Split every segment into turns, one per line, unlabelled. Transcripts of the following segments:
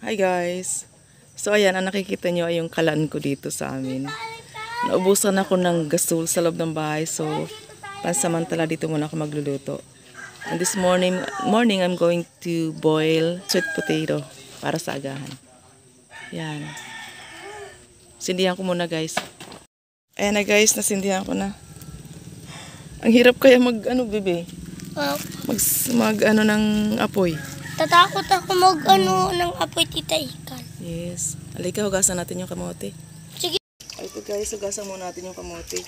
Hi guys! So ayan, ang nakikita nyo ay yung kalan ko dito sa amin. Naubusan ako ng gasol sa loob ng bahay, so pansamantala dito muna ako magluluto. And this morning I'm going to boil sweet potato para sa agahan. Yan. Sindihan ko muna guys. Ayan na guys, nasindihan ko na. Ang hirap kaya bebe? Mag ng apoy.
Tatakot ako ng apoy, Tita Ikan.
Yes. Halika, hugasan natin yung kamote.
Sige.
Ito guys, hugasan muna natin yung kamote.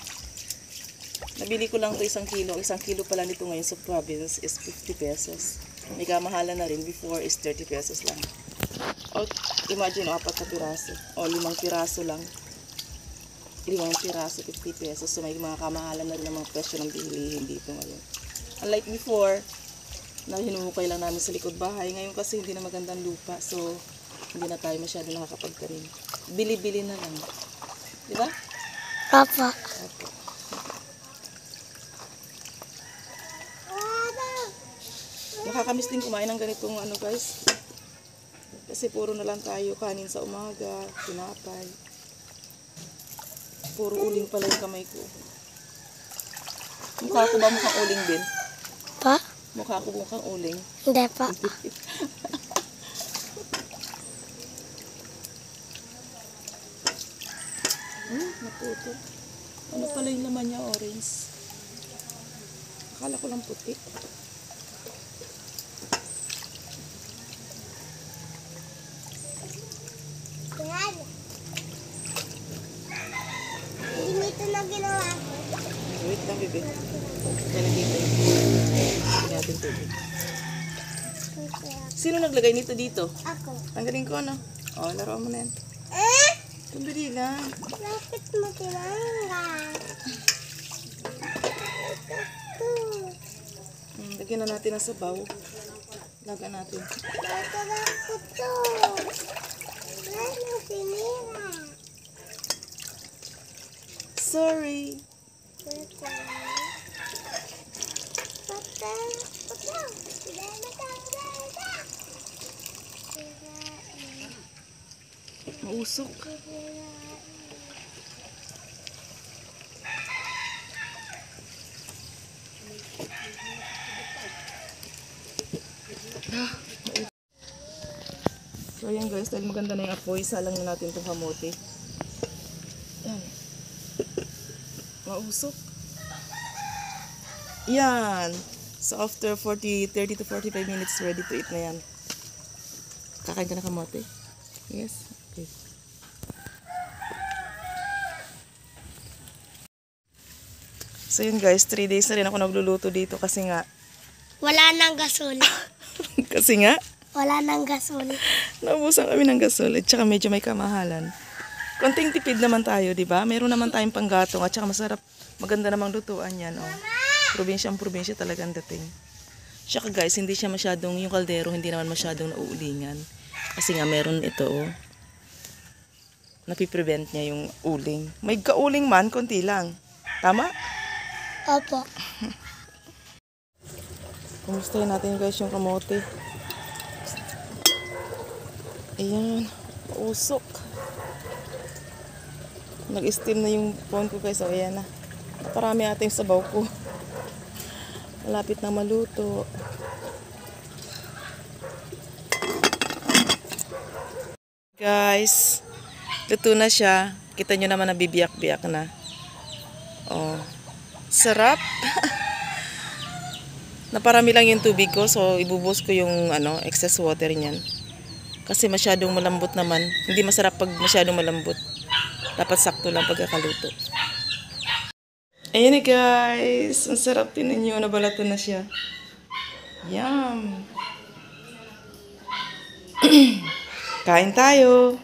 Nabili ko lang ito 1 kilo. 1 kilo pala nito ngayon sa province is 50 pesos. May kamahalan na rin. Before is 30 pesos lang. O, imagine, 4 na piraso. O, 5 piraso lang. 5 piraso, 50 pesos. So, may mga kamahalan na rin ng mga presyo ng bilihin dito ngayon. Unlike before, na hinuhukay lang namin sa likod bahay. Ngayon kasi hindi na magandang lupa. So, hindi na tayo masyado nakakapagtanim. Bili-bili na lang. Diba?
Papa.
Okay. Nakakamiss din kumain ng ganitong guys. Kasi puro na lang tayo kanin sa umaga, tinapay. Puro uling pala yung kamay ko. Mukha ko ba mukhang uling din?
Pa?
Mukha ko mukhang uling.
Hindi pa.
Naputo. Ano pala yung laman niya? Orange. Akala ko lang puti.
Hindi ito na ginawa ko.
Wait lang, bebe. Yan ang dito. Hindi natin tubig. Sino naglagay nito dito?
Ako.
Tanggalin ko, ano? O, laro mo na yan. Tumbili lang.
Bakit mo tinanggal?
Lagyan na natin ang sabaw. Laga natin.
Bakit ko to? Ano sinira?
Sorry. Mausok. So ayan guys, dahil maganda na yung apoy, salang na natin itong kamote. Yan. Mausok. Yan. So after 30 to 45 minutes, ready to eat na yan. Kakain ka na kamote? Yes? Okay. So yun guys, 3 days na rin ako nagluluto dito kasi nga
Wala nang gasol.
kasi nga
Wala nang gasol.
naubusan kami ng gasol at saka medyo may kamahalan. Konting tipid naman tayo, di ba? Meron naman tayong panggatong at saka masarap, maganda namang lutuan yan. Oh. Probinsya talagang dating. Saka guys, hindi siya masyadong, yung kaldero hindi naman masyadong nauulingan. Kasi nga meron ito, oh. Napiprevent niya yung uling. May kauling man, konti lang. Tama?
Opo.
Kumustahin natin guys yung kamote. Ayan, usok. Nag-steam na yung phone ko guys. So ayan na. Parami ata yung sabaw ko. Malapit na maluto. Guys, luto na siya. Kita nyo naman na bibiyak-biyak na. Oh, sarap. Naparami lang yung tubig ko. So ibubos ko yung excess water niyan. Kasi masyadong malambot naman. Hindi masarap pag masyadong malambot. Dapat sakto lang pagkakaluto. Ayan guys. Ang sarap din ninyo. Nabalatan na siya. Yum. Kain tayo.